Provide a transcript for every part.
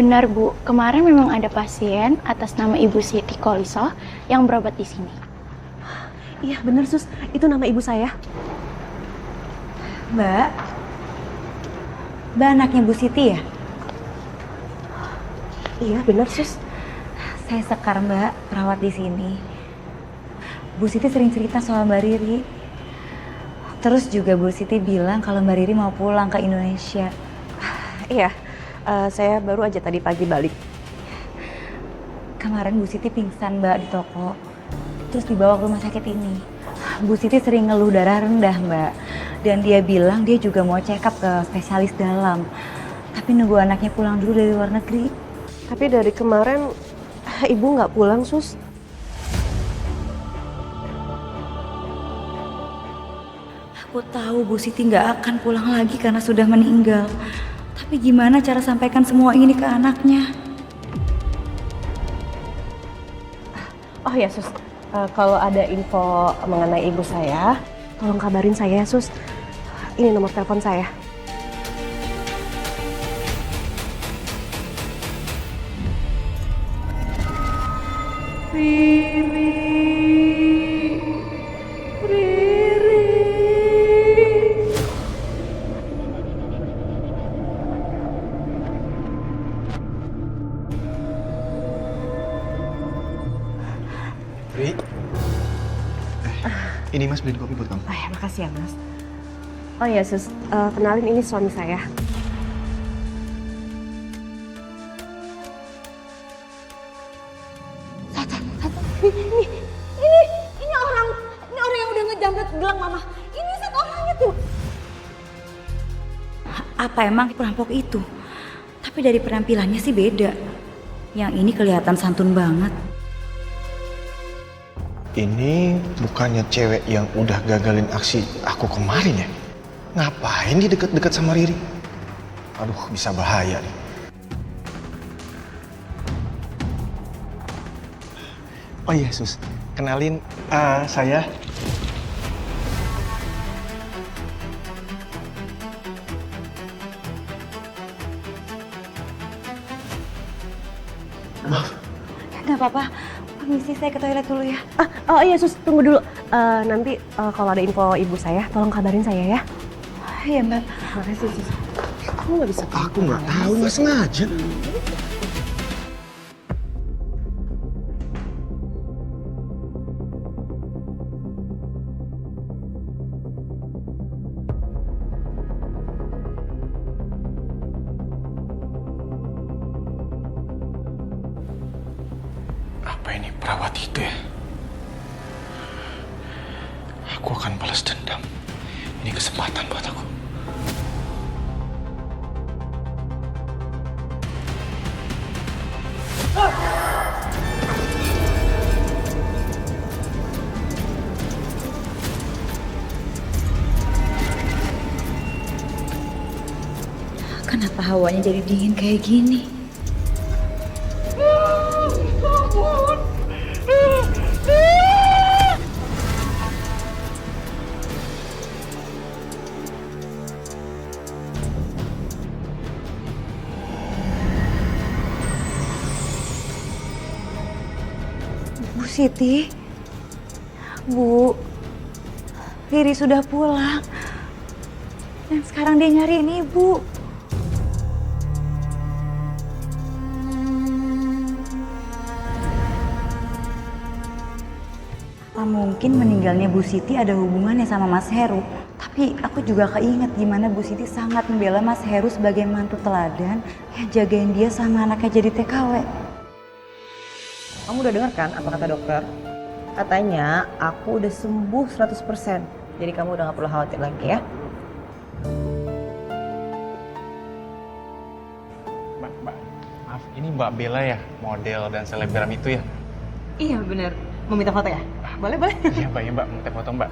Benar Bu, kemarin memang ada pasien atas nama Ibu Siti Koliso yang berobat di sini. Iya bener sus, itu nama ibu saya. Mbak anaknya Bu Siti ya? Iya bener sus. Saya Sekar Mbak, perawat di sini. Bu Siti sering cerita soal Mbak Riri. Terus juga Bu Siti bilang kalau Mbak Riri mau pulang ke Indonesia. Iya, saya baru aja tadi pagi balik. Kemarin Bu Siti pingsan Mbak di toko. Terus dibawa ke rumah sakit ini. Bu Siti sering ngeluh darah rendah Mbak. Dan dia bilang dia juga mau check up ke spesialis dalam. Tapi nunggu anaknya pulang dulu dari luar negeri. Tapi dari kemarin ibu nggak pulang sus. Aku tahu Bu Siti nggak akan pulang lagi karena sudah meninggal. Tapi gimana cara sampaikan semua ini ke anaknya? Oh ya sus, kalau ada info mengenai ibu saya, tolong kabarin saya sus. Ini nomor telepon saya. Ri, ini Mas beliin kopi buat kamu. Oh ya, makasih ya mas. Oh ya sus, kenalin ini suami saya. Ini orang yang udah ngejambret gelang mama. Ini set orangnya tuh. Apa emang perampok itu? Tapi dari penampilannya sih beda. Yang ini kelihatan santun banget. Ini bukannya cewek yang udah gagalin aksi aku kemarin ya? Ngapain dia deket-deket sama Riri? Aduh, bisa bahaya nih. Oh iya sus, kenalin saya. Maaf. Gak apa-apa. Permisi, saya ke toilet dulu ya. Oh iya sus, tunggu dulu. Nanti kalau ada info ibu saya, tolong kabarin saya ya. Iya Mbak. Makasih sus. Kamu nggak bisa. Aku nggak tahu, nggak sengaja. Apa ini perawat itu ya? Aku akan balas dendam. Ini kesempatan buat aku. Kenapa hawanya jadi dingin kayak gini? Bu Siti, Bu, Riri sudah pulang. Dan sekarang dia nyariin Ibu. Apa mungkin meninggalnya Bu Siti ada hubungannya sama Mas Heru? Tapi aku juga keinget gimana Bu Siti sangat membela Mas Heru sebagai mantu teladan yang jagain dia sama anaknya jadi TKW. Kamu udah dengar kan apa kata dokter? Katanya aku udah sembuh 100%. Jadi kamu udah gak perlu khawatir lagi ya. Mbak, maaf, ini Mbak Bella ya, model dan selebgram itu ya? Iya bener. Mau minta foto ya? Boleh, boleh. Iya Mbak, ya Mbak, minta foto Mbak.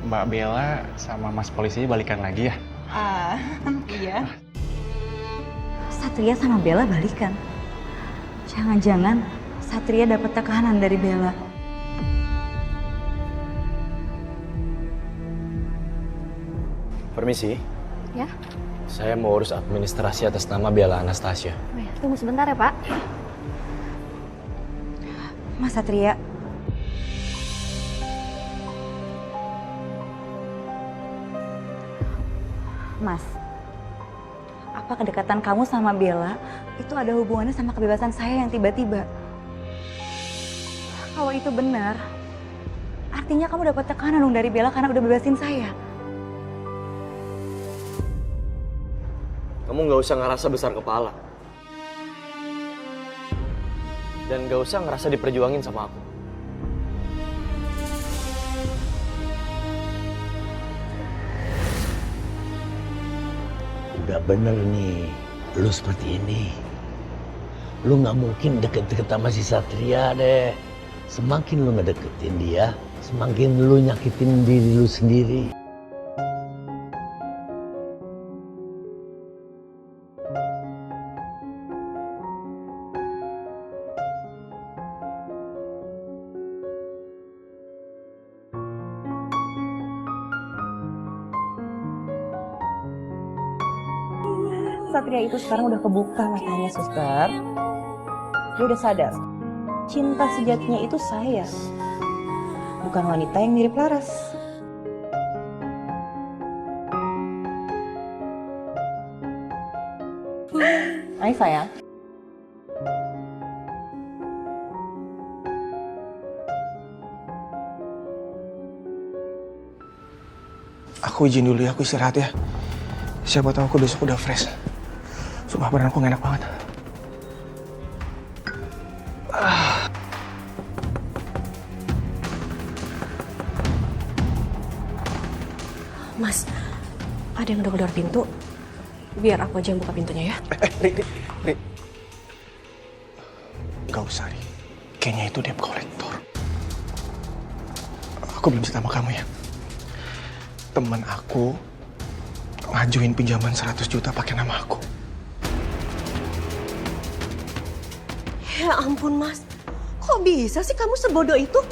Mbak Bella sama Mas polisinya balikan lagi ya? Iya. Satria sama Bella balikan. Jangan-jangan Satria dapat tekanan dari Bella. Permisi. Ya? Saya mau urus administrasi atas nama Bella Anastasia. Oh ya, tunggu sebentar ya Pak. Mas Satria. Mas, apa kedekatan kamu sama Bella itu ada hubungannya sama kebebasan saya yang tiba-tiba? Kalau itu benar, artinya kamu dapat tekanan dong dari Bella karena udah bebasin saya. Kamu nggak usah ngerasa besar kepala. Dan nggak usah ngerasa diperjuangin sama aku. Udah bener nih, lu seperti ini. Lu nggak mungkin deket-deket sama si Satria deh. Semakin lu ngedeketin dia, semakin lu nyakitin diri lu sendiri. Satria itu sekarang udah kebuka matanya, suster. Dia udah sadar. Cinta sejatinya itu saya. Bukan wanita yang mirip Laras. Hai sayang. Aku izin dulu ya, aku istirahat ya. Siapa tahu aku besok udah fresh. Sumpah badan aku gak enak banget. Mas, ada yang gedor-gedor pintu. Biar aku aja yang buka pintunya ya. Ri. Gak usah, Ri. Kayaknya itu debt collector. Aku belum cerita sama kamu ya. Temen aku ngajuin pinjaman 100 juta pakai nama aku. Ya ampun Mas, kok bisa sih kamu sebodoh itu?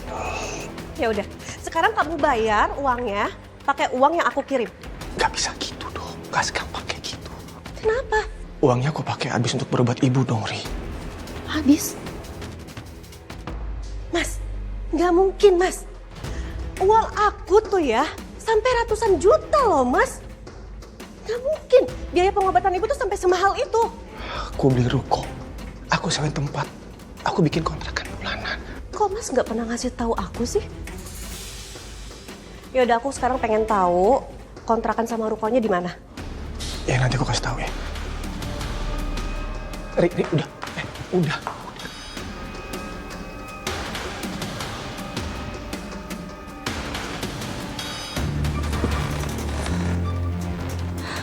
Ya udah, sekarang kamu bayar uangnya pakai uang yang aku kirim. Gak bisa gitu dong, gak segampang kayak gitu. Kenapa? Uangnya aku pakai habis untuk berobat ibu dong, Ri. Habis? Mas, nggak mungkin Mas. Uang aku tuh ya sampai ratusan juta loh Mas. Nggak mungkin biaya pengobatan ibu tuh sampai semahal itu. Aku beli ruko, aku sewain tempat, aku bikin kontrakan bulanan. Kok Mas nggak pernah ngasih tahu aku sih? Ya udah, aku sekarang pengen tahu kontrakan sama rukonya di mana. Ya nanti aku kasih tahu ya. Ri, udah. Udah.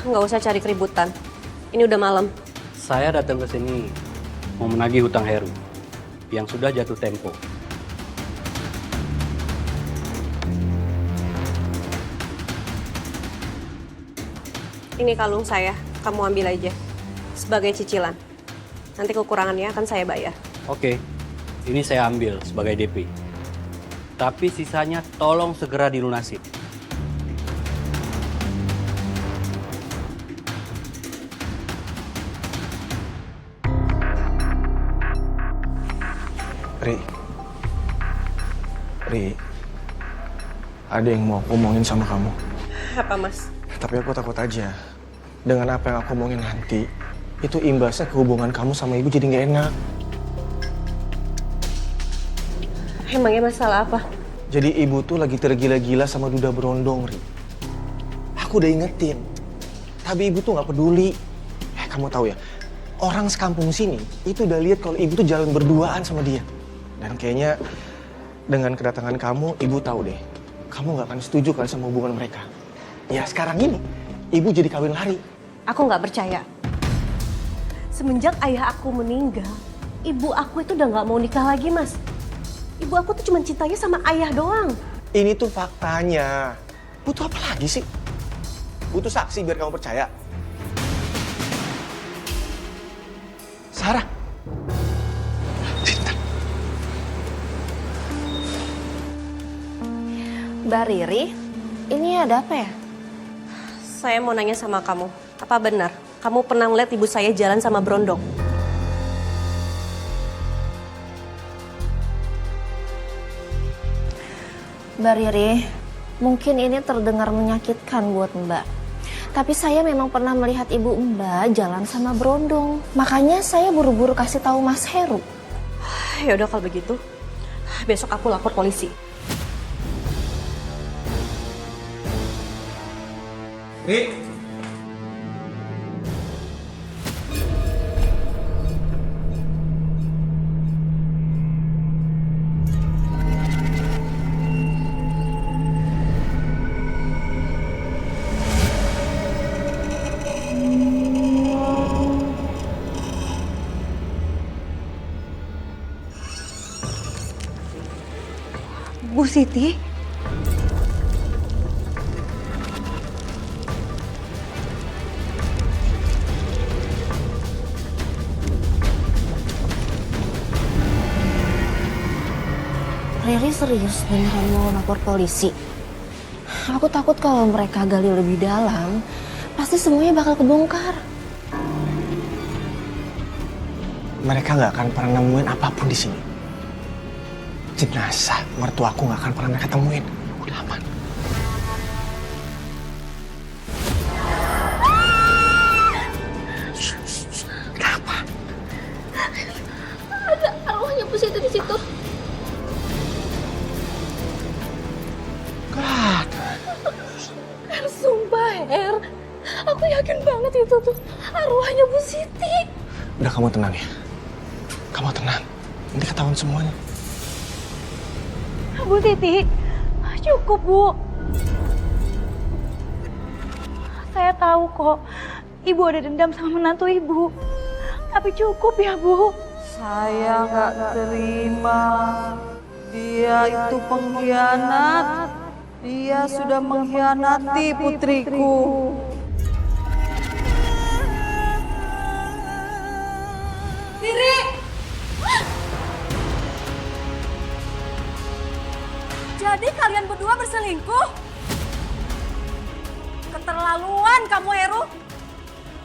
Nggak usah cari keributan. Ini udah malam. Saya datang ke sini mau menagih hutang Heru yang sudah jatuh tempo. Ini kalung saya, kamu ambil aja. Sebagai cicilan. Nanti kekurangannya akan saya bayar. Oke, ini saya ambil sebagai DP. Tapi sisanya tolong segera dilunasi. Ri, ada yang mau aku omongin sama kamu. Apa Mas? Tapi aku takut aja. Dengan apa yang aku omongin nanti, itu imbasnya ke hubungan kamu sama ibu jadi gak enak. Emangnya masalah apa? Jadi ibu tuh lagi tergila-gila sama duda berondong, Ri. Aku udah ingetin. Tapi ibu tuh gak peduli. Kamu tahu ya, orang sekampung sini itu udah lihat kalau ibu tuh jalan berduaan sama dia. Dan kayaknya dengan kedatangan kamu, ibu tahu deh, kamu gak akan setuju kan sama hubungan mereka. Ya sekarang ini, ibu jadi kawin lari. Aku nggak percaya. Semenjak ayah aku meninggal, ibu aku itu udah nggak mau nikah lagi Mas. Ibu aku tuh cuma cintanya sama ayah doang. Ini tuh faktanya. Butuh apa lagi sih? Butuh saksi biar kamu percaya. Sarah. Mbak Riri, ini ada apa ya? Saya mau nanya sama kamu Apa benar kamu pernah ngeliat ibu saya jalan sama Brondong? Mbak Riri, mungkin ini terdengar menyakitkan buat Mbak. Tapi saya memang pernah melihat ibu Mbak jalan sama Brondong. Makanya saya buru-buru kasih tahu Mas Heru. Ya udah kalau begitu, besok aku lapor polisi. Ri. Bu Siti? Riri serius beneran mau lapor polisi. Aku takut kalau mereka gali lebih dalam, pasti semuanya bakal kebongkar. Mereka nggak akan pernah nemuin apapun di sini. Jenazah mertuaku nggak akan pernah mereka temuin. Udah aman. Kenapa? Ada arwahnya Bu Siti di situ. God. Sumpah, Her. Aku yakin banget itu tuh arwahnya Bu Siti. Udah kamu tenang ya. Kamu tenang. Nanti ketahuan semuanya. Bu Siti, cukup Bu. Saya tahu kok, Ibu ada dendam sama menantu Ibu. Tapi cukup ya Bu. Saya nggak terima. Dia itu pengkhianat. Dia sudah mengkhianati putriku. Riri! Jadi kalian berdua berselingkuh? Keterlaluan kamu, Heru.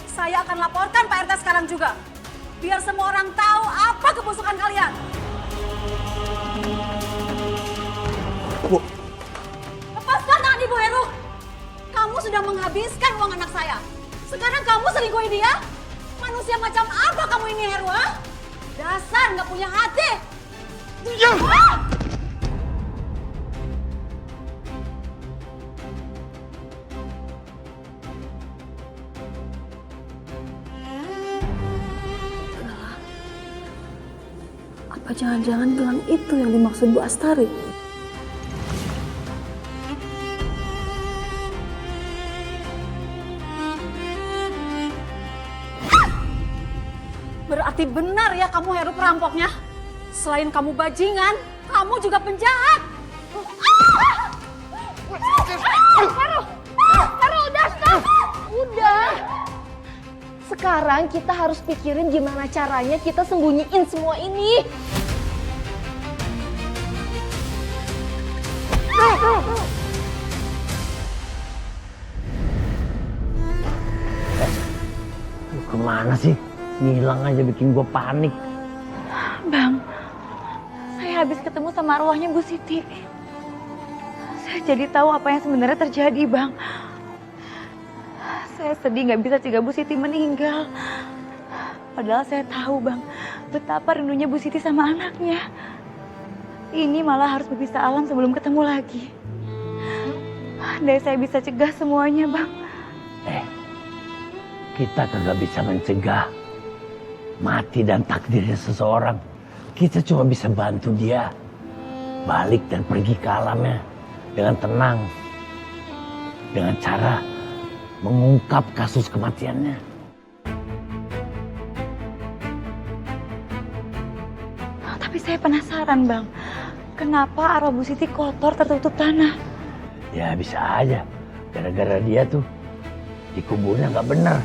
Saya akan laporkan Pak RT sekarang juga. Biar semua orang tahu apa kebusukan kalian. Bu. Lepaskan tangan Ibu Heru. Kamu sudah menghabiskan uang anak saya. Sekarang kamu selingkuhi dia? Manusia macam apa kamu ini, Heru? Ha? Dasar nggak punya hati. Diam! Apa jangan-jangan gelang itu yang dimaksud Bu Astari? Berarti benar ya kamu Heru perampoknya? Selain kamu bajingan, kamu juga penjahat. Heru, udah stop. Udah. Sekarang kita harus pikirin gimana caranya kita sembunyiin semua ini. Lu kemana sih? Ngilang aja bikin gue panik. Bang, saya habis ketemu sama arwahnya Bu Siti. Saya jadi tahu apa yang sebenarnya terjadi, Bang. Saya sedih nggak bisa cegah Bu Siti meninggal. Padahal saya tahu, Bang, betapa rindunya Bu Siti sama anaknya. Ini malah harus berpisah alam sebelum ketemu lagi. Dan saya bisa cegah semuanya, Bang. Kita kagak bisa mencegah mati dan takdirnya seseorang. Kita cuma bisa bantu dia balik dan pergi ke alamnya dengan tenang, dengan cara mengungkap kasus kematiannya. Tapi saya penasaran, Bang. Kenapa arwah Bu Siti kotor tertutup tanah? Ya bisa aja, gara-gara dia tuh dikuburnya nggak bener,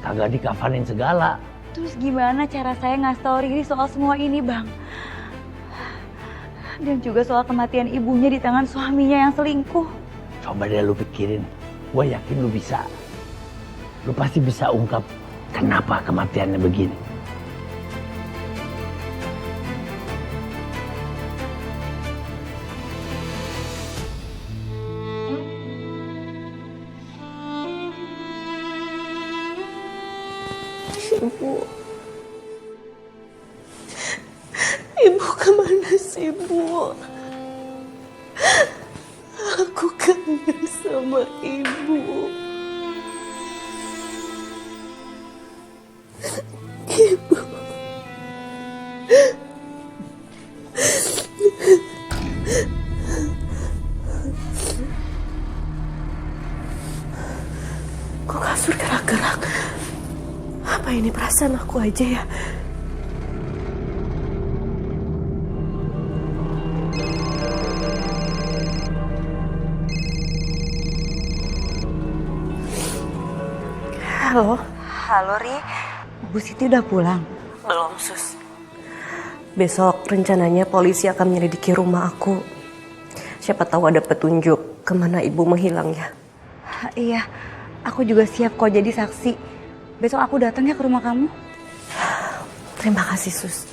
kagak dikafanin segala. Terus gimana cara saya ngasih tau Riri soal semua ini, Bang? Dan juga soal kematian ibunya di tangan suaminya yang selingkuh. Coba deh lu pikirin, gue yakin lu bisa. lu pasti bisa ungkap kenapa kematiannya begini. Ibu kemana sih, Bu? Aku kangen sama Ibu. Ibu. Kok kasur gerak-gerak? Apa ini perasaan aku aja ya? Halo? Halo Ri, Bu Siti udah pulang? Belum, Sus. Besok rencananya polisi akan menyelidiki rumah aku. Siapa tahu ada petunjuk kemana ibu menghilangnya. Iya, aku juga siap kok jadi saksi. Besok aku datang ya ke rumah kamu. Terima kasih, Sus.